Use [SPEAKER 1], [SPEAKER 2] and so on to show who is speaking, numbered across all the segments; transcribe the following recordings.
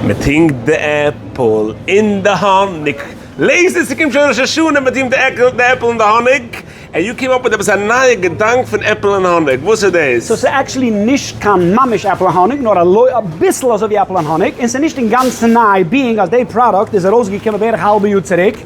[SPEAKER 1] Man tinkt the apple in the honey. Lazy, sie kommt schon in die Schuhe, man tinkt the apple in the honey. And you came up with a neue Gedanke von Apple and Honig. What's it?
[SPEAKER 2] So it's actually nicht kein mamish apple and honey, nor a bissel so wie apple and honey. It's nicht den ganzen nahe being as their product is rausgekommen während halbe Jahr zurück.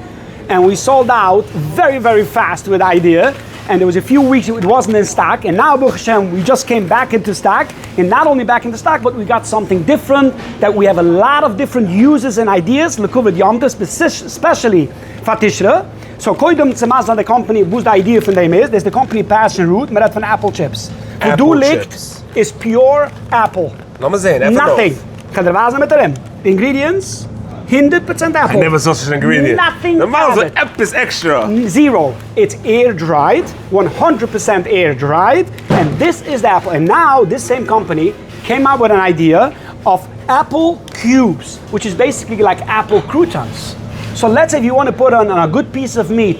[SPEAKER 2] And we sold out very, very fast with the idea. And there was a few weeks it wasn't in stock. And now, Baruch Hashem, we just came back into stock. And not only back into stock, but we got something different, that we have a lot of different uses and ideas, Lekuvet Yomtes, especially for Tishra. So, koidem zemas on the company, who's the idea from them is, there's the company Passion Root, maar dat van apple chips. What do likt is pure apple.
[SPEAKER 1] Laat me zien, even
[SPEAKER 2] nothing. Ik ga er wazen met erin. The ingredients, 100% apple.
[SPEAKER 1] I never saw such an ingredient.
[SPEAKER 2] Nothing
[SPEAKER 1] normaal is apple is extra.
[SPEAKER 2] Zero. It's air dried, 100% air dried, and this is the apple. And now this same company came up with an idea of apple cubes, which is basically like apple croutons. So let's say if you want to put on a good piece of meat,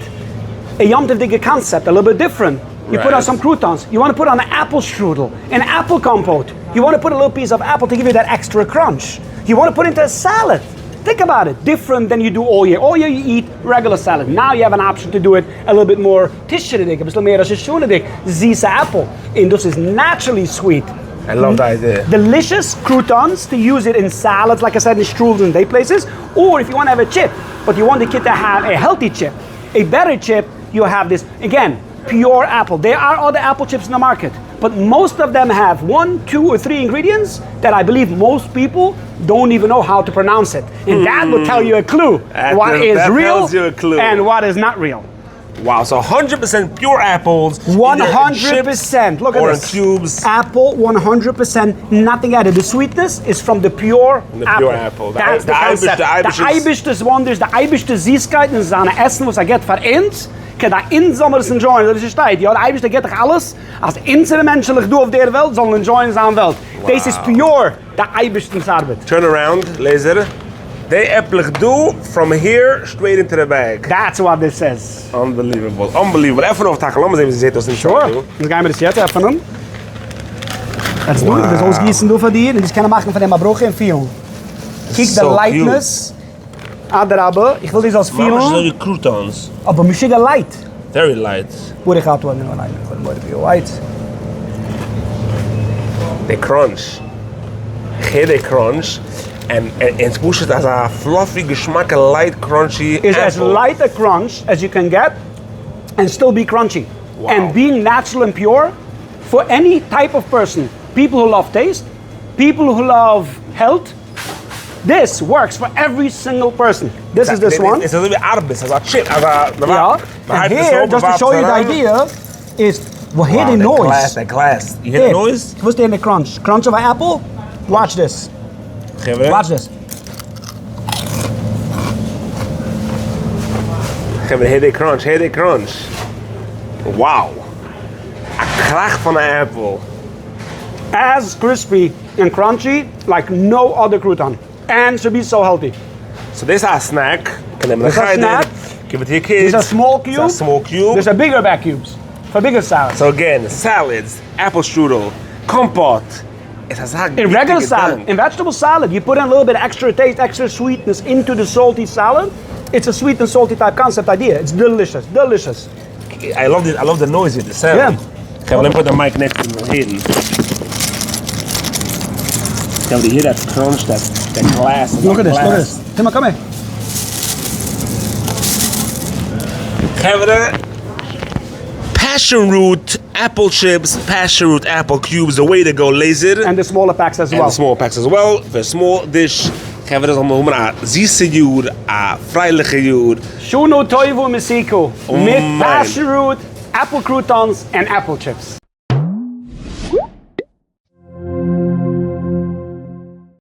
[SPEAKER 2] a Yom Tov Digger concept, a little bit different. You put on some croutons. You want to put on an apple strudel, an apple compote. You want to put a little piece of apple to give you that extra crunch. You want to put it into a salad. Think about it, different than you do all year. All year you eat regular salad. Now you have an option to do it a little bit more tishredik, a bisschen mehr shishunidik, zisa apple. And this is naturally sweet.
[SPEAKER 1] I love that idea.
[SPEAKER 2] Delicious croutons to use it in salads, like I said, in strudels and day places. Or if you want to have a chip, but you want the kid to have a healthy chip, a better chip, you have this, again, pure apple. There are other apple chips in the market, but most of them have 1, 2, or 3 ingredients that I believe most people don't even know how to pronounce it. And that will tell you a clue what is real and what is not real.
[SPEAKER 1] Wow, so 100% pure apples.
[SPEAKER 2] 100%. Look at
[SPEAKER 1] or
[SPEAKER 2] this.
[SPEAKER 1] in cubes.
[SPEAKER 2] Apple, 100%, nothing added. The sweetness is from the pure apple.
[SPEAKER 1] Pure apple.
[SPEAKER 2] That's the concept. The Eibishter's wonders, the Eibishter's Süßigkeit in seine Essen, was get für uns, kann da in Sommers enjoyen. Das ist steht. Ja, der Eibischter geht doch alles, als unsere menschlich du auf der Welt sollen enjoyen seine Welt. Wow. This is pure, der Eibishter's Arbeit.
[SPEAKER 1] Turn around, laser. They apple do from here straight into the bag.
[SPEAKER 2] That's what this says.
[SPEAKER 1] Unbelievable, unbelievable. Even auf Tag, lass mal sehen, wie sie sieht aus dem
[SPEAKER 2] Sure. Dann gehen wir das jetzt öffnen. Jetzt du, das ausgießen du von dir, und ich kann machen von dem Abruch in viel. Kick the lightness. Aber ich will das als viel.
[SPEAKER 1] Mama, so croutons.
[SPEAKER 2] Aber mich schicken light.
[SPEAKER 1] Very light.
[SPEAKER 2] Wo ich hatte nur light. Light.
[SPEAKER 1] They crunch. They crunch. And it's pushed as a fluffy geschmack, a light, crunchy
[SPEAKER 2] It's
[SPEAKER 1] apple.
[SPEAKER 2] as light a crunch as you can get and still be crunchy.
[SPEAKER 1] Wow.
[SPEAKER 2] And being natural and pure for any type of person. People who love taste, people who love health. This works for every single person. This is this one.
[SPEAKER 1] It's a little bit arbis, as a chip, as a...
[SPEAKER 2] Yeah. And here, just to show you the idea, is, well, hear the noise.
[SPEAKER 1] That glass. You hear the noise?
[SPEAKER 2] What's there in the crunch? Crunch of an apple? Watch this. Watch this.
[SPEAKER 1] Hear they crunch. Wow. A kracht van een apple.
[SPEAKER 2] As crispy and crunchy like no other crouton. And should be so healthy.
[SPEAKER 1] So this is a snack.
[SPEAKER 2] This is a snack.
[SPEAKER 1] Give it to your kids.
[SPEAKER 2] This is a small cube.
[SPEAKER 1] It's a small cube.
[SPEAKER 2] There's a bigger bag cubes for bigger salads.
[SPEAKER 1] So again, salads, apple strudel, compote.
[SPEAKER 2] In regular salad, in vegetable salad, you put in a little bit of extra taste, extra sweetness into the salty salad. It's a sweet and salty type concept idea. It's delicious, delicious.
[SPEAKER 1] I love this. I love the noise with the sound.
[SPEAKER 2] Yeah.
[SPEAKER 1] Okay, let me put the mic next to my head. Can you hear that crunch, that glass?
[SPEAKER 2] Look at this. Tim, come here.
[SPEAKER 1] Kevin, passion root apple chips, passion root apple cubes, the way to go, laser.
[SPEAKER 2] And the smaller packs as well.
[SPEAKER 1] And the small packs as well. For a small dish, Kevin is allemaal een ziese juur, een vrijlige juur.
[SPEAKER 2] Shuno toivu mesiko. Mit passion root, apple croutons, and apple chips.